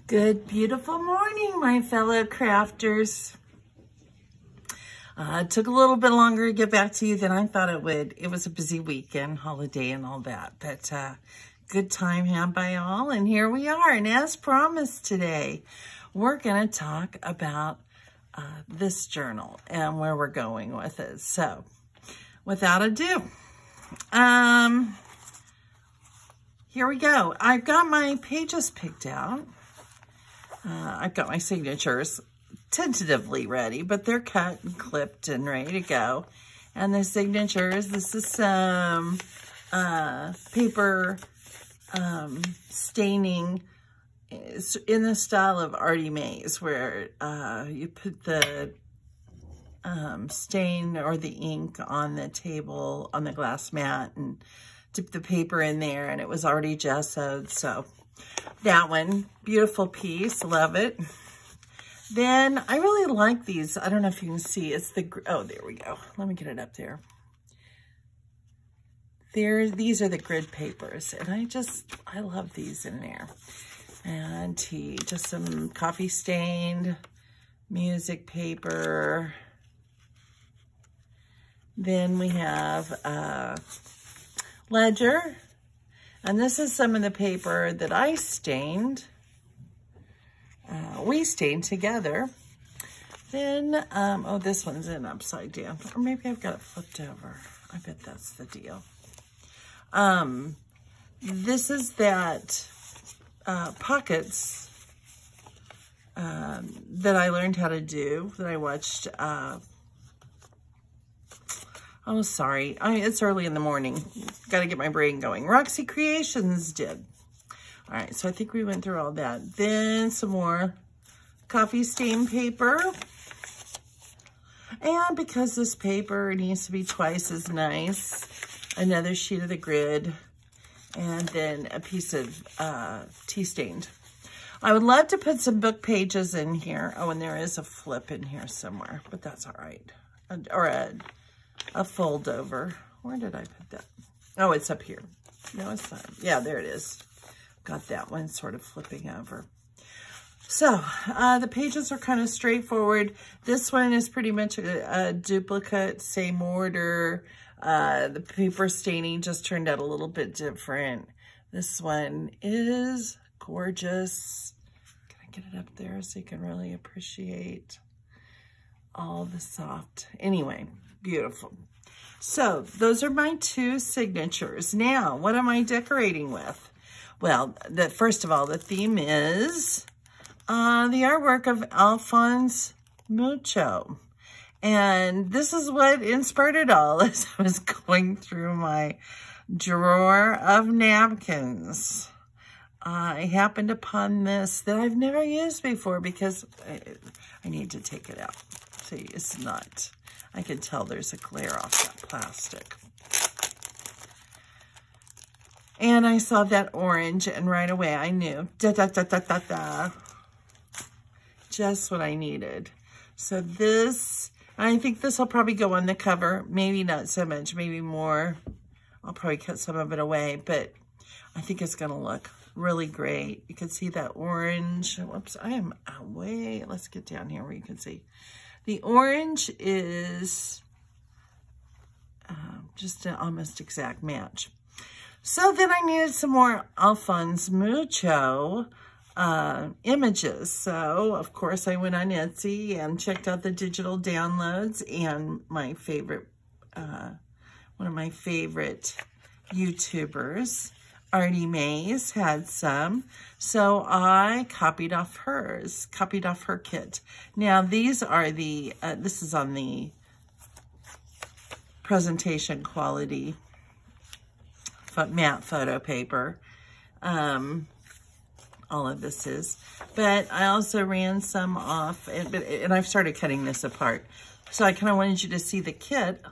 Good, beautiful morning, my fellow crafters. It took a little bit longer to get back to you than I thought it would. It was a busy weekend, holiday and all that, but good time had by all, and here we are. And as promised today, we're going to talk about this journal and where we're going with it. So, without ado, here we go. I've got my pages picked out. I've got my signatures tentatively ready, but they're cut and clipped and ready to go. And the signatures, this is some paper staining in the style of Artie Mae's, where you put the stain or the ink on the table, on the glass mat, and dip the paper in there, and it was already gessoed. So that one, beautiful piece, love it. Then I really like these. I don't know if you can see. It's the, oh, there we go. Let me get it up there. These are the grid papers, and I love these in there. And just some coffee stained music paper. Then we have ledger. And this is some of the paper that I stained. We stained together. Then, oh, this one's in upside down. Or maybe I've got it flipped over. I bet that's the deal. This is that pockets that I learned how to do, that I watched. Oh, sorry. It's early in the morning. Got to get my brain going. Roxy Creations did. All right, so I think we went through all that. Then some more coffee stain paper. And because this paper needs to be twice as nice, another sheet of the grid, and then a piece of tea stained. I would love to put some book pages in here. Oh, and there is a flip in here somewhere, but that's all right. Or a fold over. Where did I put that? Oh, it's up here. No, it's not. Yeah, there it is. Got that one sort of flipping over. So, the pages are kind of straightforward. This one is pretty much a duplicate, same order. The paper staining just turned out a little bit different. This one is gorgeous. Can I get it up there so you can really appreciate all the soft? Anyway, beautiful. So those are my two signatures. Now, what am I decorating with? Well, first of all, the theme is the artwork of Alphonse Michael. And this is what inspired it all as I was going through my drawer of napkins. I happened upon this that I've never used before because I need to take it out. See, it's not, I can tell there's a glare off that plastic. And I saw that orange, and right away I knew, just what I needed. So this, I think this will probably go on the cover. Maybe not so much, maybe more. I'll probably cut some of it away, but I think it's gonna look really great. You can see that orange. Whoops, I am away. Let's get down here where you can see. The orange is just an almost exact match. So then I needed some more Alphonse Michael images. So, of course, I went on Etsy and checked out the digital downloads, and my favorite, one of my favorite YouTubers, Artie Mae's, had some. So I copied off hers, copied off her kit. Now, these are the, this is on the presentation quality matte photo paper. All of this is, but I also ran some off, and I've started cutting this apart. So I kind of wanted you to see the kit,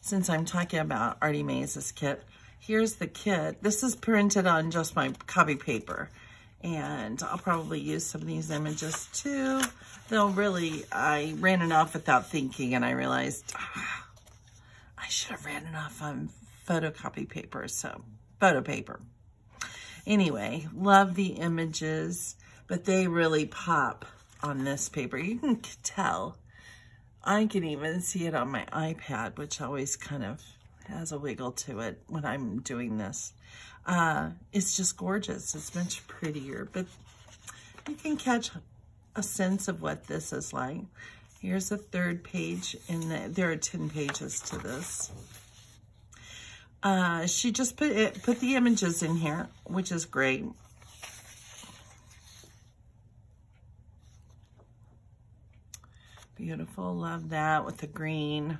since I'm talking about Artie Mae's kit. Here's the kit. This is printed on just my copy paper, and I'll probably use some of these images too. Though really, I ran it off without thinking, and I realized I should have ran it off on photocopy paper, so photo paper. Anyway, love the images. but they really pop on this paper. You can tell. I can even see it on my iPad, which always kind of has a wiggle to it when I'm doing this. It's just gorgeous. It's much prettier, but you can catch a sense of what this is like. Here's the third page, and there are 10 pages to this. She just put the images in here, which is great. Beautiful, love that with the green.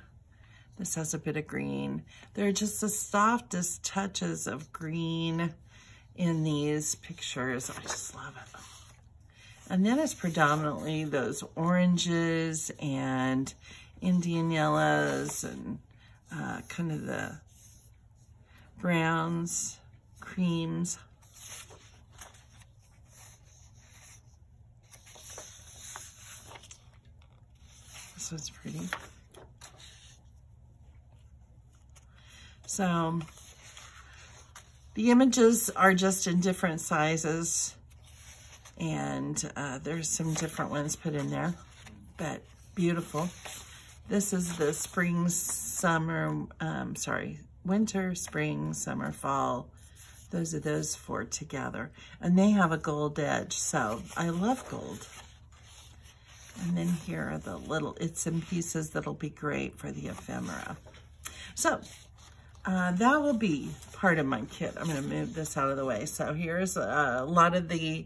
This has a bit of green. They're just the softest touches of green in these pictures. I just love it. And then it's predominantly those oranges and Indian yellows and kind of the browns, creams. This one's pretty. So the images are just in different sizes, and there's some different ones put in there, but beautiful. This is the spring, summer, winter, spring, summer, fall. Those are those four together. And they have a gold edge, so I love gold. And then here are the little its and pieces that'll be great for the ephemera. So that will be part of my kit. I'm gonna move this out of the way. So here's a lot of the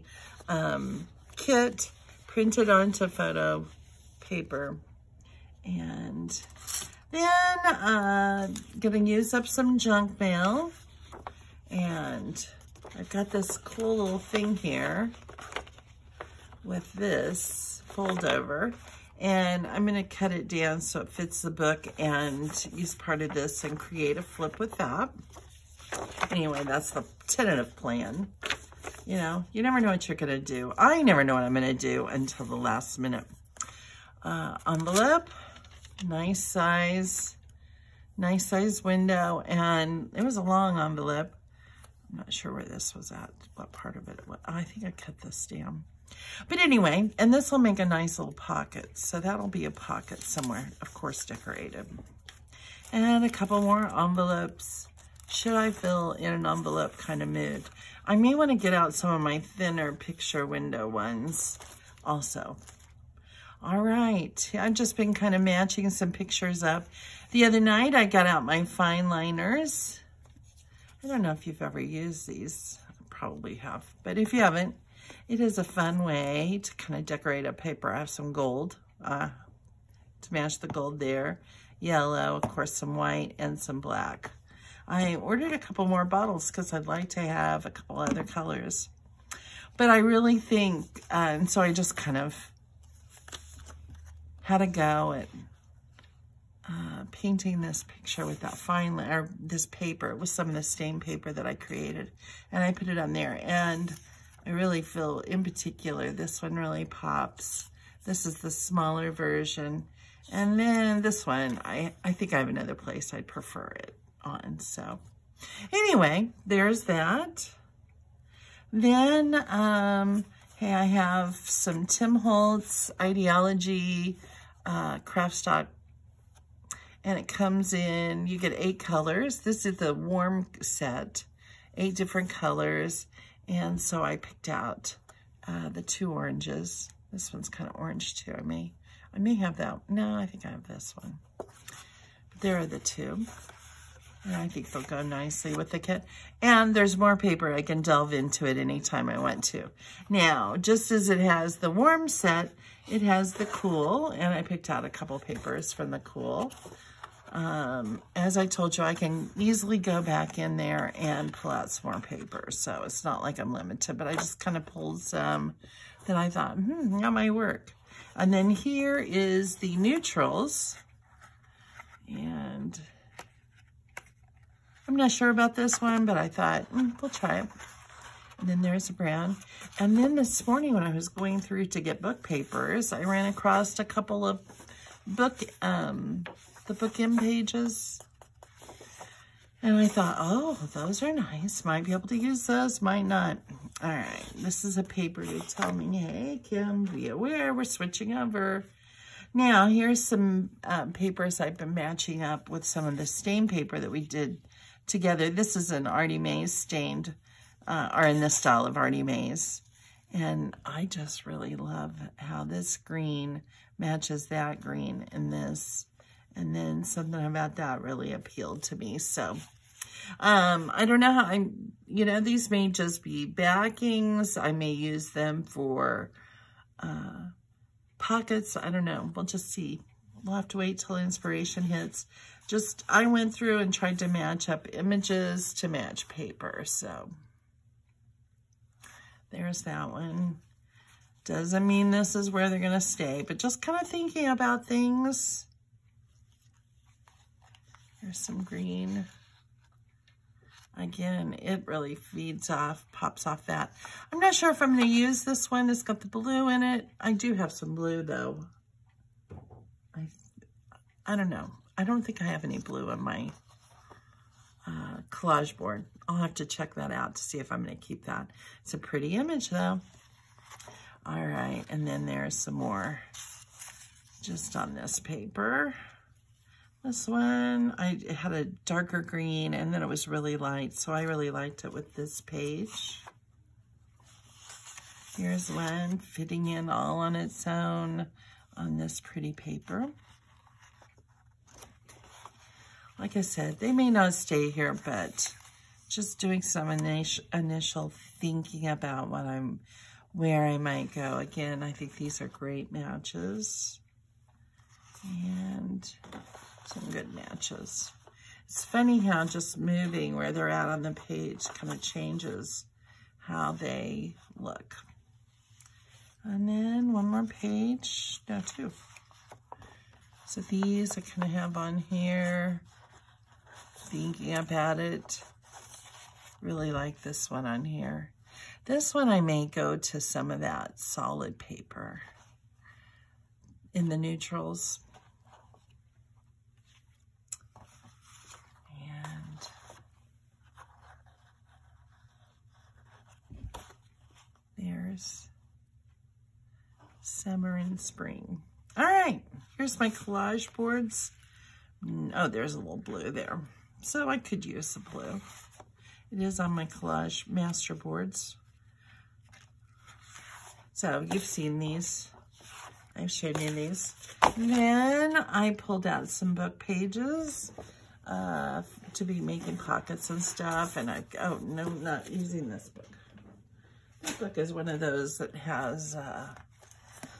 kit printed onto photo paper. And then gonna use up some junk mail. And I've got this cool little thing here with this fold over. And I'm gonna cut it down so it fits the book and use part of this and create a flip with that. Anyway, that's the tentative plan. You know, you never know what you're gonna do. I never know what I'm gonna do until the last minute. Envelope, nice size window, and it was a long envelope. I'm not sure where this was at, what part of it was. I think I cut this down. But anyway, and this will make a nice little pocket. So that'll be a pocket somewhere, of course, decorated. And a couple more envelopes. Should I fill in an envelope kind of mood? I may want to get out some of my thinner picture window ones also. All right, I've just been kind of matching some pictures up. The other night, I got out my fine liners. I don't know if you've ever used these. I probably have, but if you haven't, it is a fun way to kind of decorate a paper. I have some gold to match the gold there. Yellow, of course, some white and some black. I ordered a couple more bottles because I'd like to have a couple other colors. But I really think, and so I just kind of had a go at painting this picture with that fine, or this paper with some of the stained paper that I created. And I put it on there. And I really feel, in particular, this one really pops. This is the smaller version. And then this one, I think I have another place I'd prefer it on. So anyway, there's that. Then, hey, I have some Tim Holtz Ideology craft stock. And it comes in, you get 8 colors. This is the warm set, 8 different colors. And so I picked out the 2 oranges. This one's kind of orange too. I may have that. No, I think I have this one. But there are the 2. And I think they'll go nicely with the kit. And there's more paper. I can delve into it anytime I want to. Now, just as it has the warm set, it has the cool. And I picked out a couple papers from the cool. As I told you, I can easily go back in there and pull out some more paper. So it's not like I'm limited, but I just kind of pulled some that I thought, that might work. And then here is the neutrals. And I'm not sure about this one, but I thought, we'll try it. And then there's a brown. And then this morning when I was going through to get book papers, I ran across a couple of book, the bookend pages. And I thought, oh, those are nice. Might be able to use those, might not. All right, this is a paper to tell me, hey, Kim, be aware, we're switching over. Now, here's some papers I've been matching up with some of the stain paper that we did together. This is an Artie Mays stained, or in the style of Artie Mays. And I just really love how this green matches that green in this. And then something about that really appealed to me. So, I don't know how these may just be backings. I may use them for pockets. I don't know. We'll just see. We'll have to wait till inspiration hits. I went through and tried to match up images to match paper. So there's that one. Doesn't mean this is where they're going to stay, but just kind of thinking about things. Here's some green. Again, it really pops off that. I'm not sure if I'm going to use this one. It's got the blue in it. I do have some blue, though. I don't know. I don't think I have any blue on my collage board. I'll have to check that out to see if I'm going to keep that. It's a pretty image, though. All right, and then there's some more just on this paper. This one, I had a darker green, and then it was really light, so I really liked it with this page. Here's one fitting in all on its own on this pretty paper. Like I said, they may not stay here, but just doing some initial thinking about where I might go. Again, I think these are great matches. And some good matches. It's funny how just moving where they're at on the page kind of changes how they look. And then one more page, no, two. So these I kind of have on here, thinking about it. Really like this one on here. This one I may go to some of that solid paper in the neutrals. There's summer and spring. All right, here's my collage boards. Oh, there's a little blue there. So I could use the blue. It is on my collage master boards. So you've seen these. I've shown you these. Then I pulled out some book pages to be making pockets and stuff. And oh no, not using this book. This book is one of those that has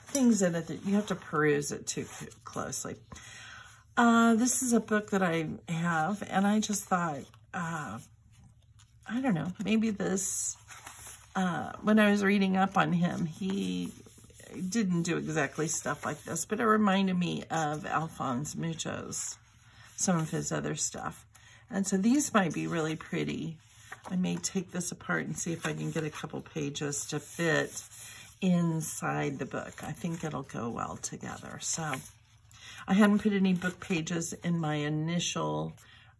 things in it that you have to peruse it too closely. This is a book that I have, and I just thought, I don't know, maybe this, when I was reading up on him, he didn't do exactly stuff like this, but it reminded me of Alphonse Mucho's, some of his other stuff. And so these might be really pretty. I may take this apart and see if I can get a couple pages to fit inside the book. I think it'll go well together. So I hadn't put any book pages in my initial,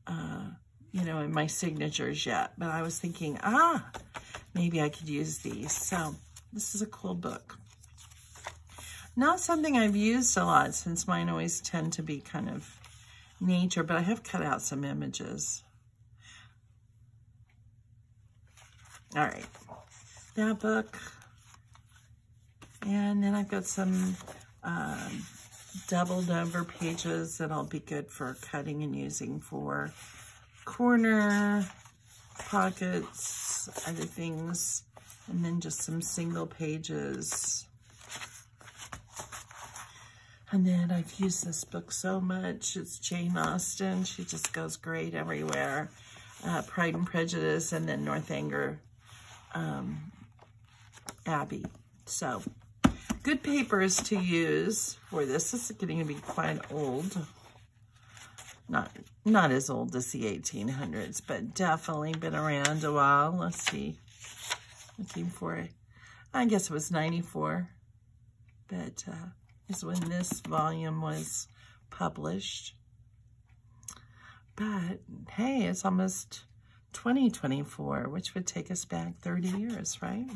in my signatures yet, but I was thinking, maybe I could use these. So this is a cool book. Not something I've used a lot since mine always tend to be kind of nature, but I have cut out some images. All right, that book. And then I've got some doubled over pages that'll be good for cutting and using for corner, pockets, other things, and then just some single pages. And then I've used this book so much. It's Jane Austen. She just goes great everywhere. Pride and Prejudice, and then Northanger Abbey. So good papers to use for this. This is getting to be quite old. Not as old as the 1800s, but definitely been around a while. Let's see. Looking for it. I guess it was 94. But is when this volume was published. But hey, it's almost 2024, which would take us back 30 years, right?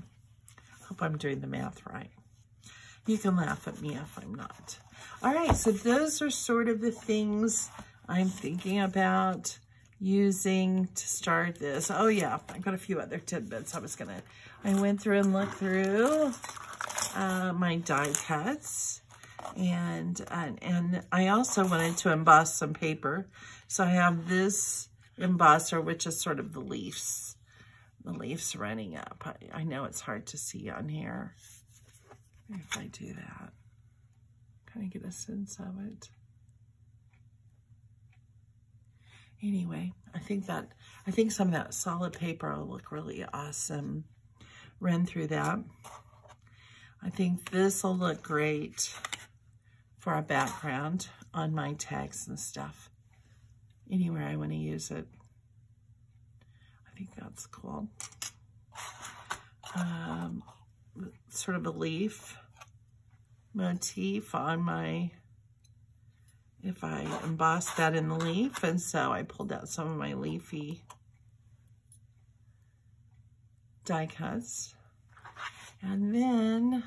Hope I'm doing the math right. You can laugh at me if I'm not. All right, so those are sort of the things I'm thinking about using to start this. Oh yeah, I've got a few other tidbits. I went through and looked through my die cuts, and I also wanted to emboss some paper. So I have this embosser, which is sort of the leaves running up. I know it's hard to see on here. If I do that, kind of get a sense of it. Anyway, I think some of that solid paper will look really awesome. Run through that. I think this will look great for a background on my tags and stuff. Anywhere I want to use it. I think that's cool. Sort of a leaf motif on my, if I embossed that in the leaf, and so I pulled out some of my leafy die cuts. And then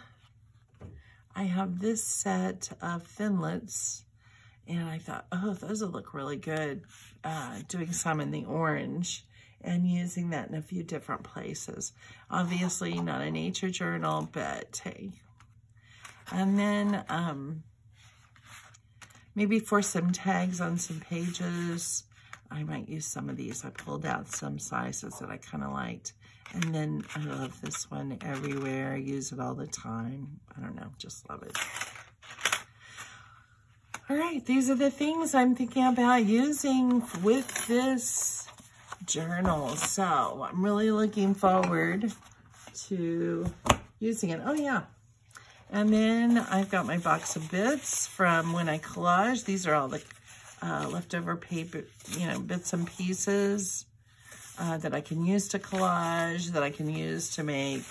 I have this set of Finlets, and I thought, oh, those will look really good doing some in the orange and using that in a few different places. Obviously not a nature journal, but hey. And then maybe for some tags on some pages, I might use some of these. I pulled out some sizes that I kind of liked. And then I love this one everywhere. I use it all the time. I don't know, just love it. All right, these are the things I'm thinking about using with this journal. So I'm really looking forward to using it. Oh yeah. And then I've got my box of bits from when I collage. These are all the leftover paper, bits and pieces that I can use to collage, that I can use to make,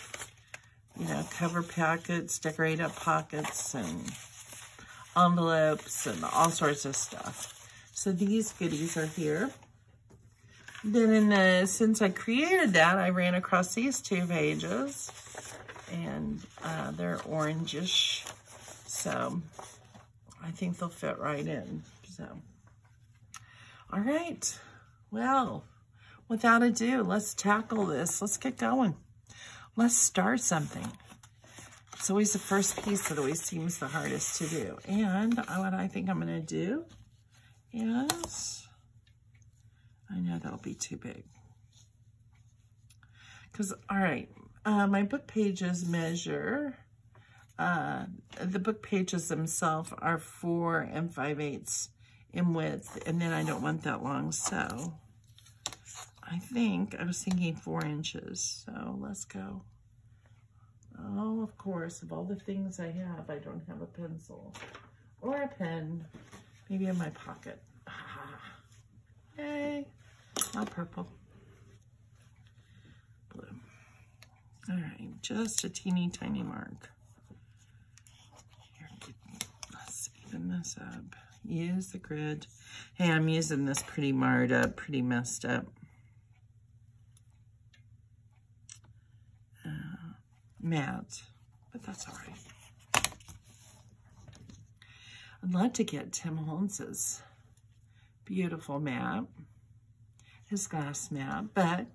cover packets, decorate up pockets and envelopes and all sorts of stuff. So these goodies are here. Then since I created that, I ran across these two pages, and they're orangish, so I think they'll fit right in. So, all right, well, without ado, let's tackle this. Let's get going. Let's start something. It's always the first piece that always seems the hardest to do. And what I think I'm going to do is, I know that'll be too big. Because, all right, my book pages measure, the book pages themselves are 4 5/8 in width, and then I don't want that long, so I was thinking 4 inches, so let's go. Oh, of course, of all the things I have, I don't have a pencil or a pen, maybe in my pocket. Yay, not purple. Blue. All right, just a teeny tiny mark. Here, let's even this up. Use the grid. Hey, I'm using this pretty marred up, pretty messed up mat, but that's all right. I'd love to get Tim Holtz's beautiful mat, his glass mat, but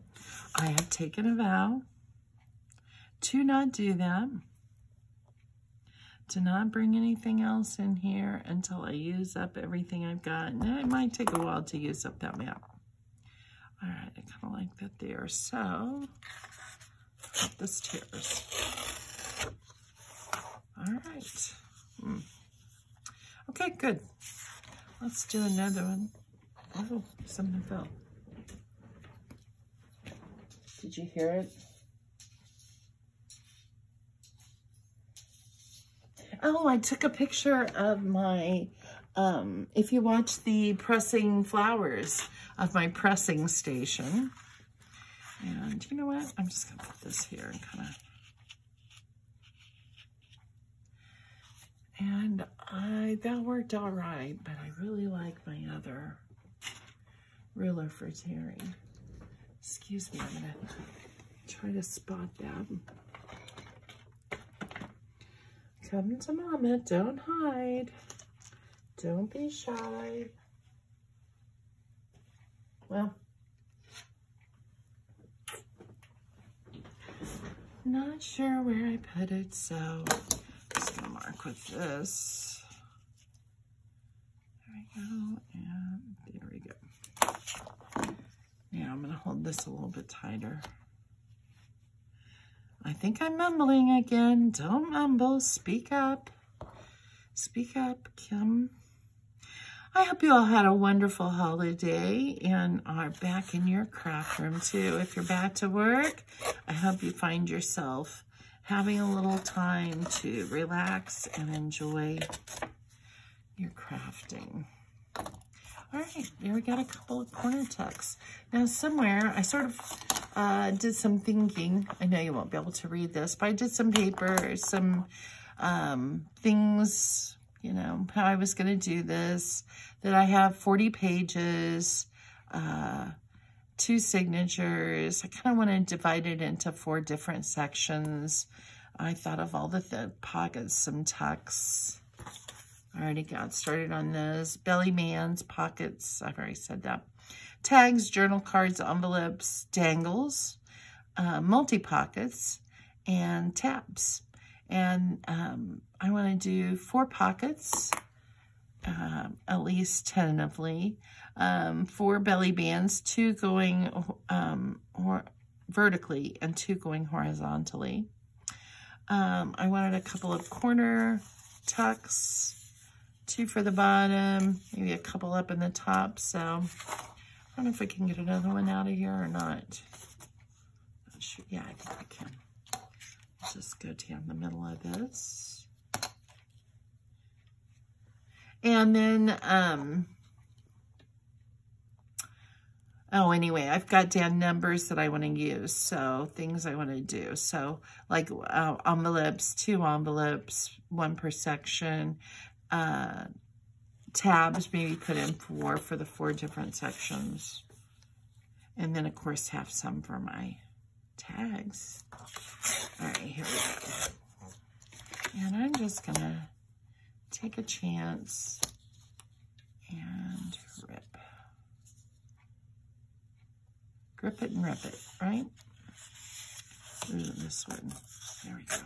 I have taken a vow to not do that, to not bring anything else in here until I use up everything I've got. And it might take a while to use up that mat. All right, I kind of like that there. So, hope this tears. All right. Okay, good. Let's do another one. Oh, something fell. Did you hear it? Oh, I took a picture of my, if you watch the pressing flowers of my pressing station. And you know what? I'm just going to put this here and kind of, and that worked all right, but I really like my other ruler for tearing. Excuse me, I'm gonna try to spot that. Come to Mama, don't hide. Don't be shy. Well, not sure where I put it, so just gonna mark with this. There we go, and there we go. Now I'm gonna hold this a little bit tighter. I think I'm mumbling again. Don't mumble, speak up. Speak up, Kim. I hope you all had a wonderful holiday and are back in your craft room too. If you're back to work, I hope you find yourself having a little time to relax and enjoy your crafting. All right, there we got a couple of corner tucks. Now somewhere, I sort of did some thinking. I know you won't be able to read this, but I did some paper, some things, you know, how I was going to do this, that I have 40 pages, 2 signatures. I kind of want to divide it into 4 different sections. I thought of all the pockets, some tucks. I already got started on those. Belly bands, pockets, I've already said that. Tags, journal cards, envelopes, dangles, multi-pockets, and tabs. And I want to do 4 pockets, at least tentatively, 4 belly bands, 2 going vertically and 2 going horizontally. I wanted a couple of corner tucks, 2 for the bottom, maybe a couple up in the top. So I don't know if I can get another one out of here or not. Yeah, I think I can. Let's just go down the middle of this. And then, oh, anyway, I've got down numbers that I want to use. So things I want to do. So like envelopes, 2 envelopes, 1 per section. Tabs, maybe put in 4 for the 4 different sections. And then, of course, have some for my tags. All right, here we go. And I'm just going to take a chance and rip. Grip it and rip it, right? Ooh, this one. There we go.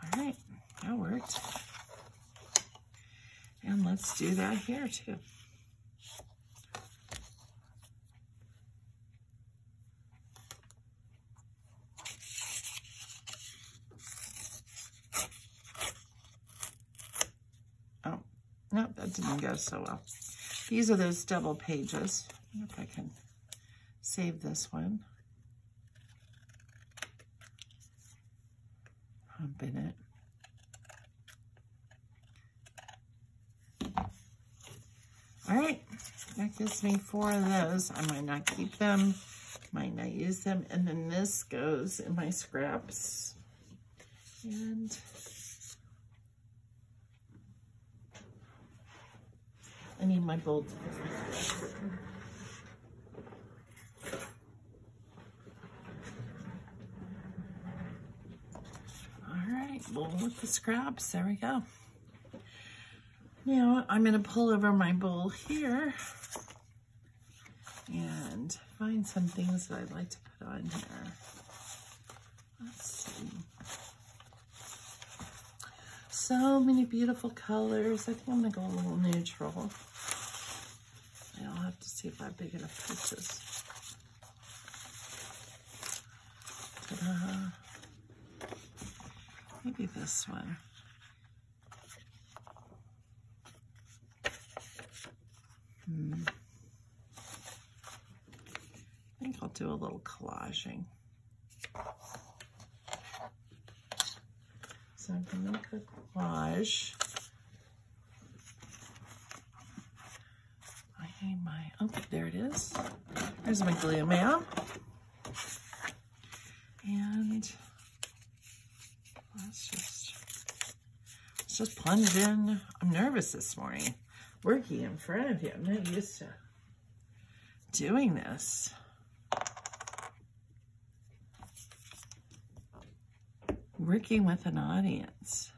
All right, that worked. And let's do that here too. Oh, no, that didn't go so well. These are those double pages. I wonder if I can save this one. Hump in it. All right, that gives me 4 of those. I might not keep them, might not use them. And then this goes in my scraps. And I need my bold. All right, bowl with the scraps. There we go. Now I'm going to pull over my bowl here and find some things that I'd like to put on here. Let's see. So many beautiful colors. I think I'm going to go a little neutral. I'll have to see if I have big enough pieces. Ta-da. Maybe this one. I think I'll do a little collaging. So I'm going to make a collage. I need my, oh, there it is. There's my glue mail. And let's just plunged in. I'm nervous this morning, working in front of you. I'm not used to doing this. Working with an audience.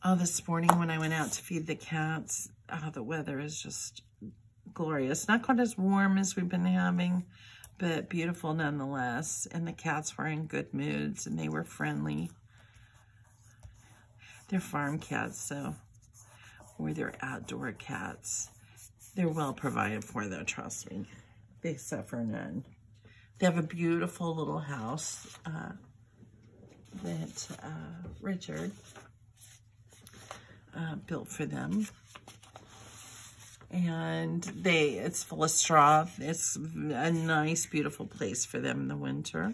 Oh, this morning when I went out to feed the cats, the weather is just glorious. Not quite as warm as we've been having, but beautiful nonetheless. And the cats were in good moods and they were friendly. They're farm cats, so, or they're outdoor cats. They're well provided for, though, trust me. They suffer none. They have a beautiful little house that Richard built for them. And it's full of straw. It's a nice, beautiful place for them in the winter.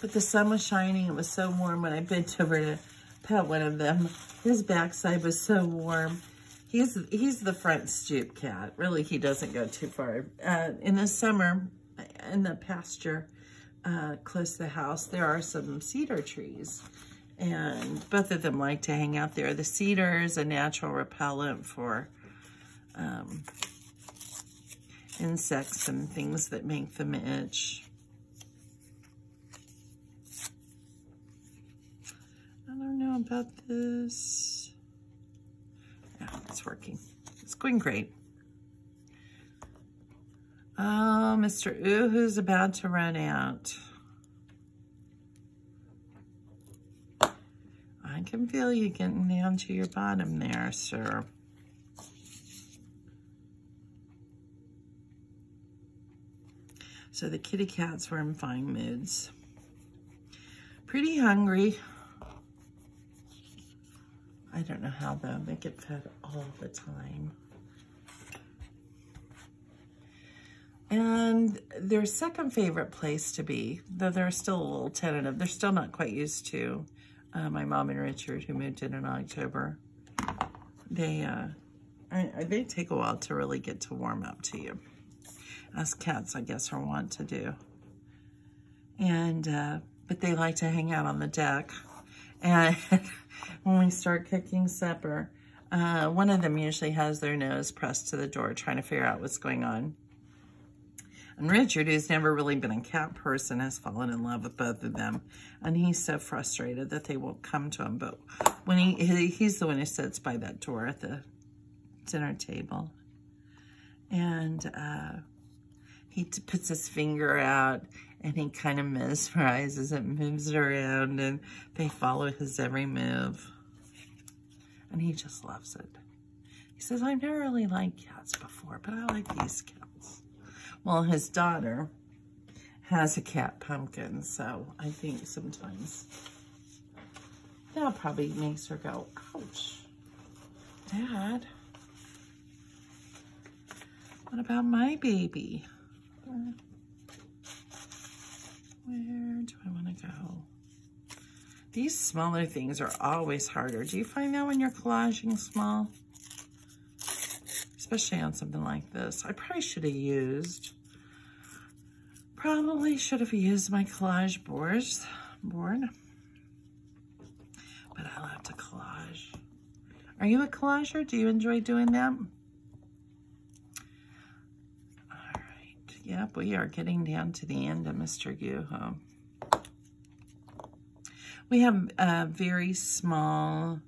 But the sun was shining. It was so warm when I bent over to pet one of them. His backside was so warm. He's the front stoop cat. Really, he doesn't go too far. In the summer, in the pasture close to the house, there are some cedar trees. And both of them like to hang out there. The cedar is a natural repellent for insects and things that make them itch. I don't know about this. Yeah, it's working. It's going great. Oh, Mr. Oohoo's about to run out. I can feel you getting down to your bottom there, sir. So the kitty cats were in fine moods. Pretty hungry. I don't know how, though. They get fed all the time. And their second favorite place to be, though they're still a little tentative, they're still not quite used to my mom and Richard, who moved in October. They take a while to really get to warm up to you. As cats, I guess, are wont to do. And, but they like to hang out on the deck. And when we start cooking supper, one of them usually has their nose pressed to the door trying to figure out what's going on. And Richard, who's never really been a cat person, has fallen in love with both of them. And he's so frustrated that they won't come to him. But when he's the one who sits by that door at the dinner table. And he puts his finger out and he kind of mesmerizes it, moves it around, and they follow his every move. And he just loves it. He says, I've never really liked cats before, but I like these cats. Well, his daughter has a cat pumpkin, so I think sometimes that probably makes her go, ouch, Dad, what about my baby? Where do I want to go? These smaller things are always harder. Do you find that when you're collaging small? Especially on something like this. I probably should have used my collage board. But I love to collage. Are you a collager? Do you enjoy doing that? All right. Yep, we are getting down to the end of Mr. Yoo-Hoo. We have a very small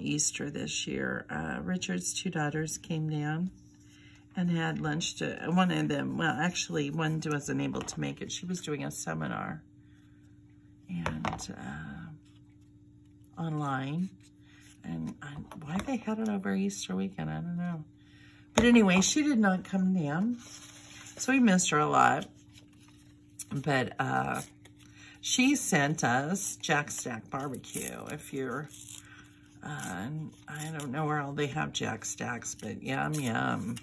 Easter this year. Richard's two daughters came down and had lunch to, one of them, well, actually, one wasn't able to make it. She was doing a seminar and online. And why they had it over Easter weekend, I don't know. But anyway, she did not come down. So we missed her a lot. But she sent us Jack Stack Barbecue. If you're, I don't know where all they have Jack Stacks, but yum, yum.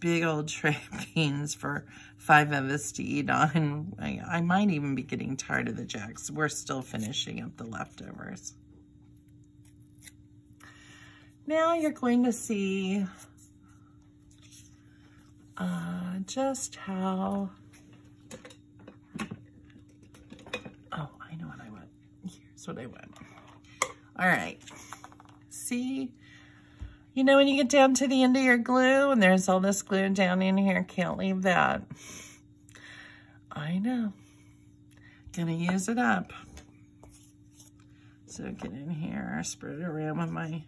Big old tray of beans for 5 of us to eat on. I might even be getting tired of the Jacks. We're still finishing up the leftovers. Now you're going to see just how, oh, I know what I want. Here's what I want. All right. See, you know when you get down to the end of your glue and there's all this glue down in here, can't leave that. I know. Gonna use it up. So get in here, spread it around with my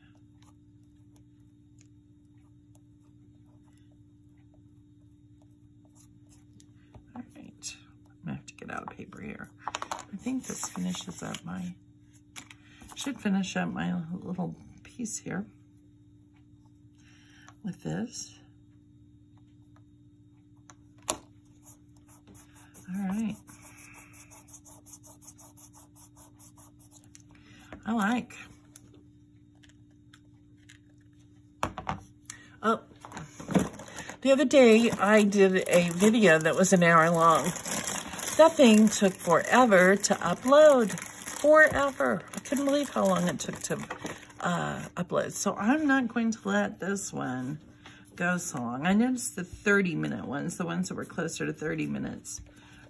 all right. I'm gonna have to get out of paper here. I think this finishes up my, should finish up my little piece here with this. All right. I like. Oh, the other day I did a video that was an hour long. That thing took forever to upload. Forever. I couldn't believe how long it took to upload. So I'm not going to let this one go so long. I noticed the 30-minute ones, the ones that were closer to 30 minutes,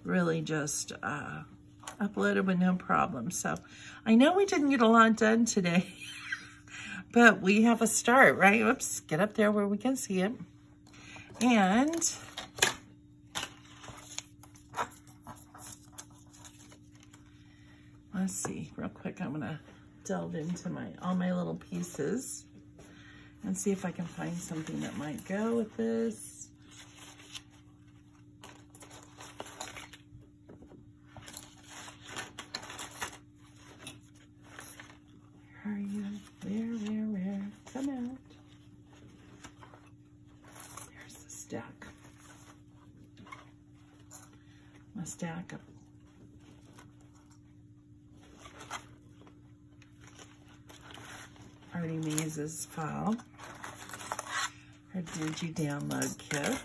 really just uploaded with no problem. So I know we didn't get a lot done today, but we have a start, right? Oops, get up there where we can see it. And let's see, real quick, I'm gonna delve into all my little pieces and see if I can find something that might go with this. Where are you? Where? Come out. There's the stack. My stack of Artemise's file, her Digi download kit.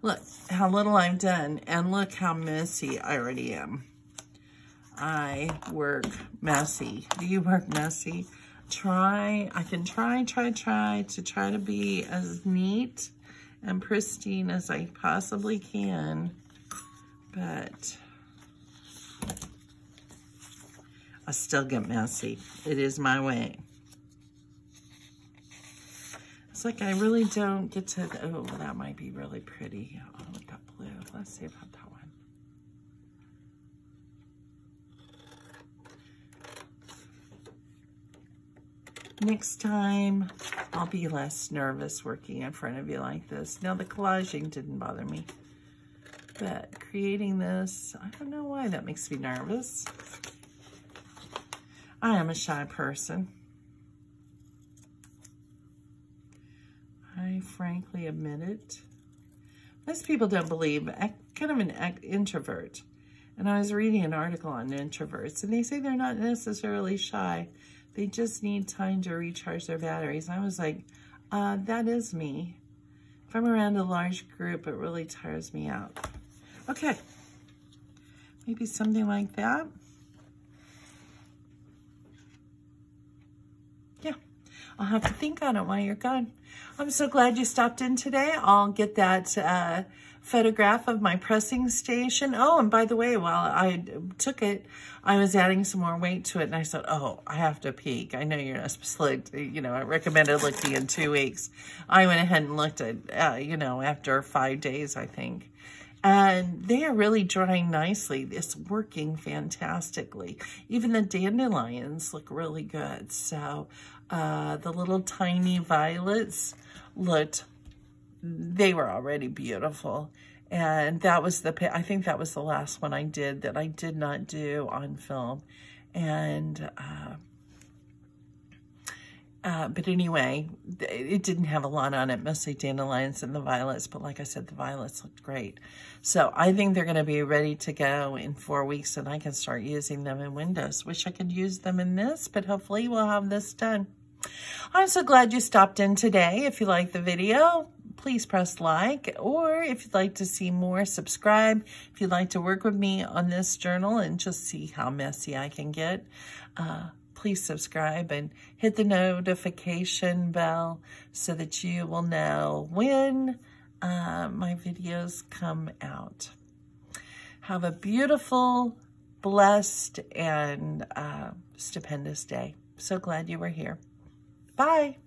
Look how little I've done, and look how messy I already am. I work messy. Do you work messy? I can try to be as neat and pristine as I possibly can, but I still get messy. It is my way. It's like I really don't get to, oh, that might be really pretty. Oh, look at blue. Let's see about that one. Next time, I'll be less nervous working in front of you like this. Now, the collaging didn't bother me, but creating this, I don't know why that makes me nervous. I am a shy person. I frankly admit it. Most people don't believe, I'm kind of an introvert. And I was reading an article on introverts, and they say they're not necessarily shy. They just need time to recharge their batteries. And I was like, that is me. If I'm around a large group, it really tires me out. Okay, maybe something like that. Yeah, I'll have to think on it while you're gone. I'm so glad you stopped in today. I'll get that photograph of my pressing station. Oh, and by the way, while I took it, I was adding some more weight to it, and I said, oh, I have to peek. I know you're not supposed to, you know, I recommended looking in 2 weeks. I went ahead and looked at, you know, after 5 days, I think. And they are really drying nicely. It's working fantastically. Even the dandelions look really good. So the little tiny violets looked, they were already beautiful. And that was I think that was the last one I did that I did not do on film. And, but anyway, it didn't have a lot on it, mostly dandelions and the violets. But like I said, the violets looked great. So I think they're going to be ready to go in 4 weeks, and I can start using them in windows. Wish I could use them in this, but hopefully we'll have this done. I'm so glad you stopped in today. If you liked the video, please press like, or if you'd like to see more, subscribe. If you'd like to work with me on this journal and just see how messy I can get, please subscribe and hit the notification bell so that you will know when my videos come out. Have a beautiful, blessed, and stupendous day. So glad you were here. Bye.